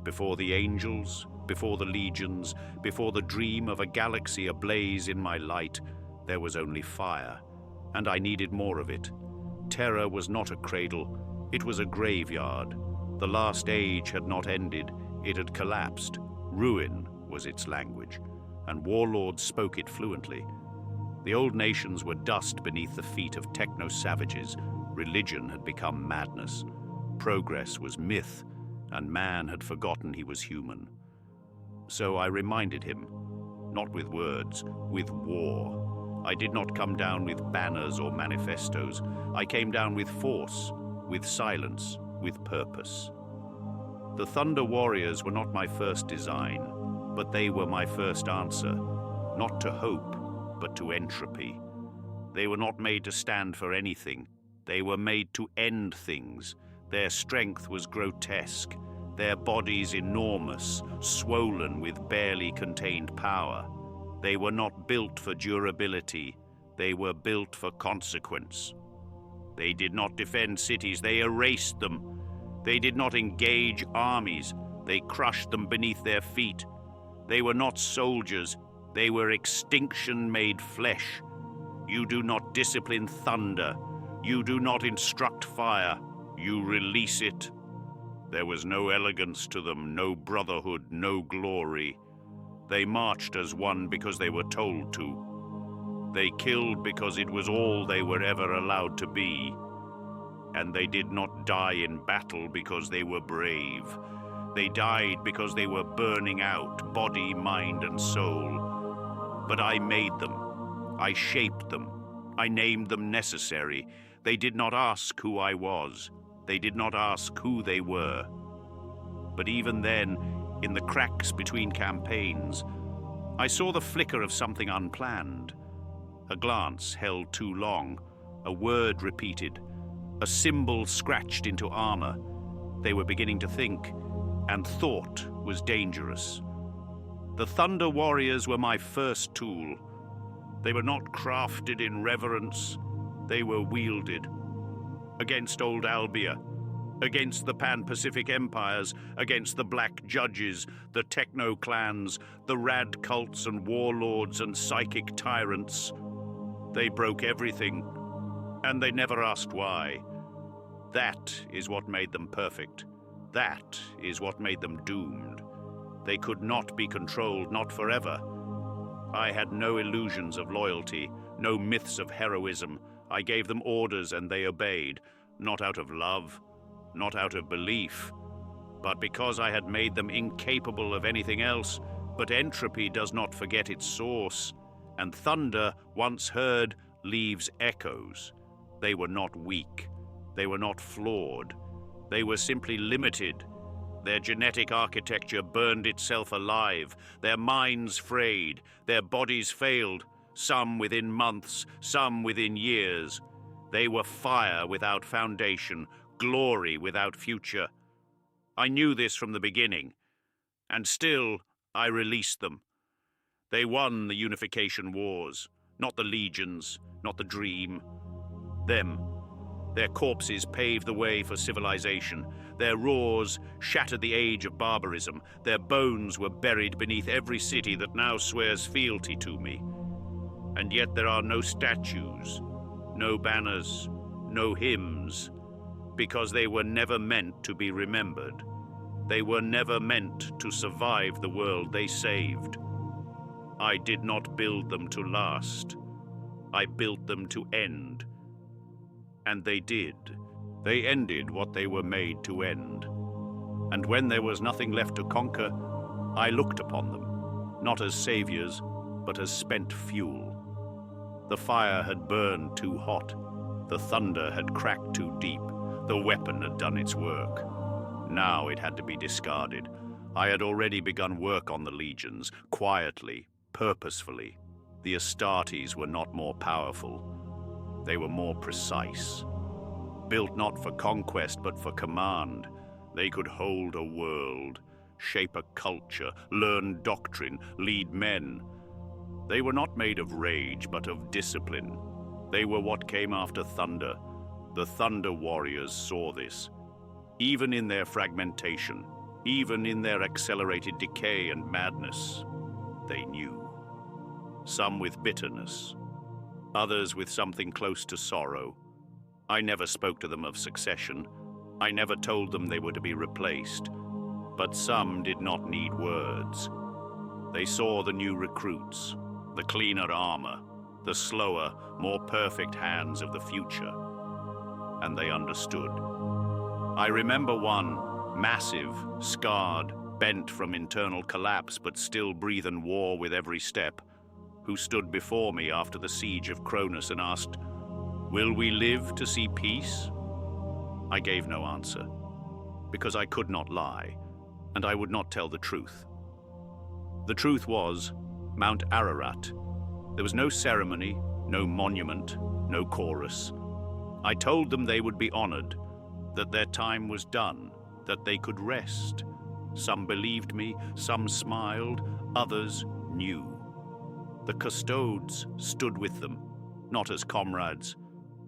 Before the angels, before the legions, before the dream of a galaxy ablaze in my light, there was only fire, and I needed more of it. Terror was not a cradle, it was a graveyard. The last age had not ended, it had collapsed. Ruin was its language, and warlords spoke it fluently. The old nations were dust beneath the feet of techno-savages. Religion had become madness. Progress was myth, and man had forgotten he was human. So I reminded him, not with words, with war. I did not come down with banners or manifestos. I came down with force, with silence, with purpose. The Thunder Warriors were not my first design, but they were my first answer, not to hope, but to entropy. They were not made to stand for anything. They were made to end things. Their strength was grotesque, their bodies enormous, swollen with barely contained power. They were not built for durability, they were built for consequence. They did not defend cities, they erased them. They did not engage armies, they crushed them beneath their feet. They were not soldiers, they were extinction made flesh. You do not discipline thunder, you do not instruct fire, you release it. There was no elegance to them, no brotherhood, no glory. They marched as one because they were told to. They killed because it was all they were ever allowed to be. And they did not die in battle because they were brave. They died because they were burning out, body, mind, and soul. But I made them. I shaped them. I named them necessary. They did not ask who I was. They did not ask who they were. But even then, in the cracks between campaigns, I saw the flicker of something unplanned. A glance held too long, a word repeated, a symbol scratched into armor. They were beginning to think, and thought was dangerous. The Thunder Warriors were my first tool. They were not crafted in reverence, they were wielded. Against old Albia, against the Pan-Pacific empires, against the black judges, the techno-clans, the rad cults and warlords and psychic tyrants. They broke everything, and they never asked why. That is what made them perfect. That is what made them doomed. They could not be controlled, not forever. I had no illusions of loyalty, no myths of heroism. I gave them orders and they obeyed, not out of love, not out of belief, but because I had made them incapable of anything else. But entropy does not forget its source, and thunder, once heard, leaves echoes. They were not weak. They were not flawed. They were simply limited. Their genetic architecture burned itself alive. Their minds frayed. Their bodies failed, some within months, some within years. They were fire without foundation, glory without future. I knew this from the beginning, and still I released them. They won the unification wars, not the legions, not the dream. Them. Their corpses paved the way for civilization. Their roars shattered the age of barbarism. Their bones were buried beneath every city that now swears fealty to me. And yet there are no statues, no banners, no hymns, because they were never meant to be remembered. They were never meant to survive the world they saved. I did not build them to last. I built them to end. And they did. They ended what they were made to end. And when there was nothing left to conquer, I looked upon them, not as saviors, but as spent fuel. The fire had burned too hot. The thunder had cracked too deep. The weapon had done its work. Now it had to be discarded. I had already begun work on the legions, quietly, purposefully. The Astartes were not more powerful. They were more precise. Built not for conquest, but for command. They could hold a world, shape a culture, learn doctrine, lead men. They were not made of rage, but of discipline. They were what came after thunder. The Thunder Warriors saw this. Even in their fragmentation, Even in their accelerated decay and madness, they knew. Some with bitterness, others with something close to sorrow. I never spoke to them of succession. I never told them they were to be replaced. But some did not need words. They saw the new recruits, the cleaner armor, the slower, more perfect hands of the future. And they understood. I remember one, massive, scarred, bent from internal collapse but still breathing war with every step, who stood before me after the siege of Cronus and asked, "Will we live to see peace?" I gave no answer, because I could not lie, and I would not tell the truth. The truth was Mount Ararat. There was no ceremony, no monument, no chorus. I told them they would be honored, that their time was done, that they could rest. Some believed me, some smiled, others knew. The custodes stood with them, not as comrades,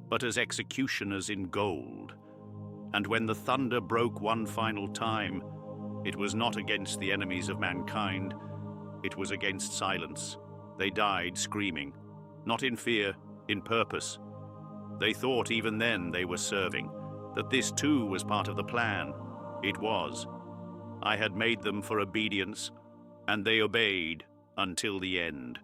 but as executioners in gold. And when the thunder broke one final time, it was not against the enemies of mankind, it was against silence. They died screaming, not in fear, in purpose. They thought even then they were serving, that this too was part of the plan. It was. I had made them for obedience, and they obeyed until the end.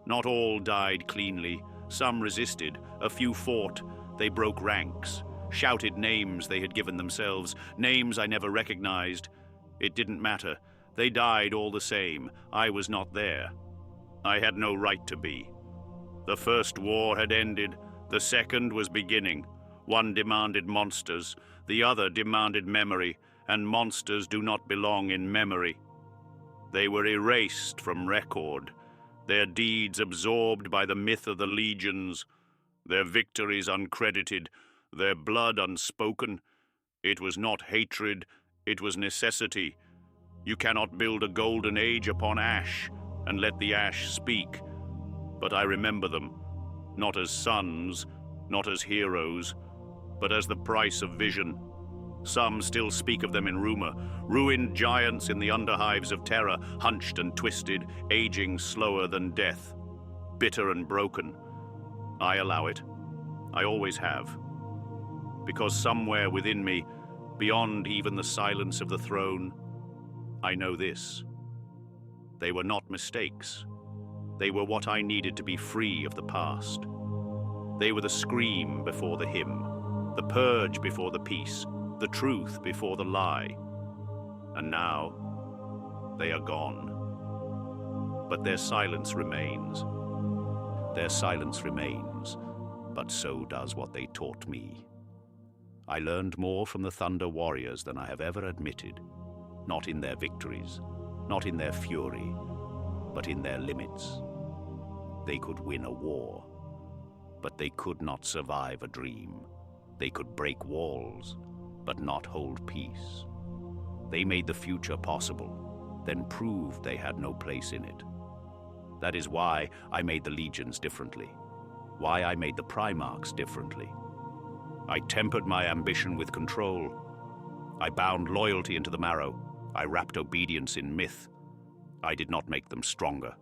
Not all died cleanly. Some resisted, a few fought. They broke ranks, shouted names they had given themselves, names I never recognized. It didn't matter. They died all the same. I was not there. I had no right to be. The first war had ended. The second was beginning. One demanded monsters. The other demanded memory, and monsters do not belong in memory. They were erased from record, their deeds absorbed by the myth of the legions, their victories uncredited, their blood unspoken. It was not hatred, it was necessity. You cannot build a golden age upon ash and let the ash speak. But I remember them, not as sons, not as heroes, but as the price of vision. Some still speak of them in rumor, ruined giants in the underhives of terror, hunched and twisted, aging slower than death, bitter and broken. I allow it. I always have. Because somewhere within me, beyond even the silence of the throne, I know this. They were not mistakes. They were what I needed to be free of the past. They were the scream before the hymn, the purge before the peace, the truth before the lie. And now, they are gone. But their silence remains. Their silence remains, but so does what they taught me. I learned more from the Thunder Warriors than I have ever admitted, not in their victories, not in their fury, but in their limits. They could win a war, but they could not survive a dream. They could break walls, but not hold peace. They made the future possible, then proved they had no place in it. That is why I made the legions differently, why I made the Primarchs differently. I tempered my ambition with control. I bound loyalty into the marrow. I wrapped obedience in myth. I did not make them stronger.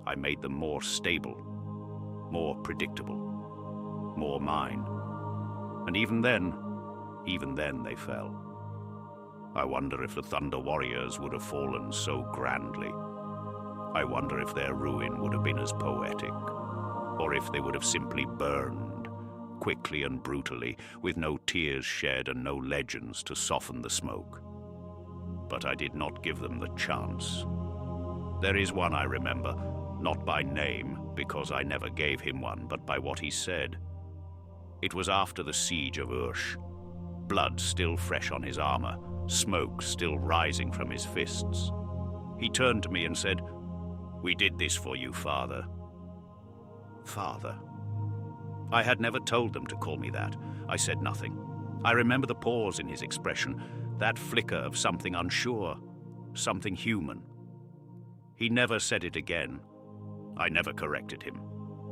I made them more stable, more predictable, more mine. And even then they fell. I wonder if the Thunder Warriors would have fallen so grandly. I wonder if their ruin would have been as poetic, or if they would have simply burned, quickly and brutally, with no tears shed and no legends to soften the smoke. But I did not give them the chance. There is one I remember, not by name, because I never gave him one, but by what he said. It was after the siege of Ursh. Blood still fresh on his armor, smoke still rising from his fists. He turned to me and said, "We did this for you, Father." Father. I had never told them to call me that. I said nothing. I remember the pause in his expression, that flicker of something unsure, something human. He never said it again. I never corrected him.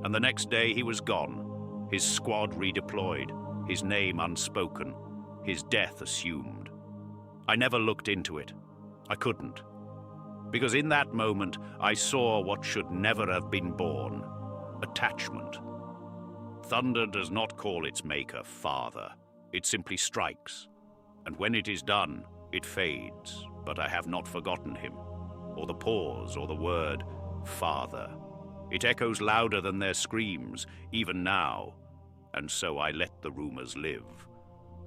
And the next day he was gone, his squad redeployed, his name unspoken, his death assumed. I never looked into it. I couldn't. Because in that moment, I saw what should never have been born: attachment. Thunder does not call its maker father. It simply strikes. And when it is done, it fades. But I have not forgotten him, or the pause, or the word father. It echoes louder than their screams, even now. And so I let the rumors live.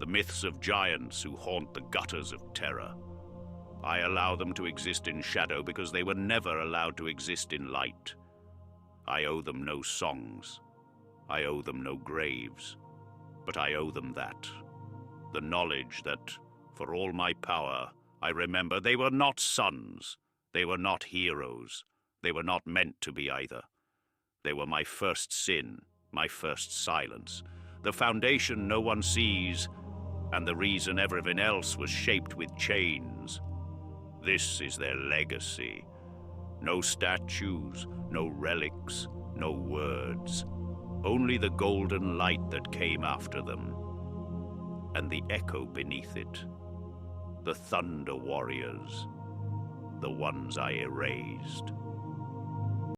The myths of giants who haunt the gutters of terror. I allow them to exist in shadow because they were never allowed to exist in light. I owe them no songs. I owe them no graves. But I owe them that. The knowledge that, for all my power, I remember they were not sons. They were not heroes. They were not meant to be either. They were my first sin, my first silence, the foundation no one sees, and the reason everything else was shaped with chains. This is their legacy. No statues, no relics, no words. Only the golden light that came after them. And the echo beneath it. The thunder warriors. The ones I erased.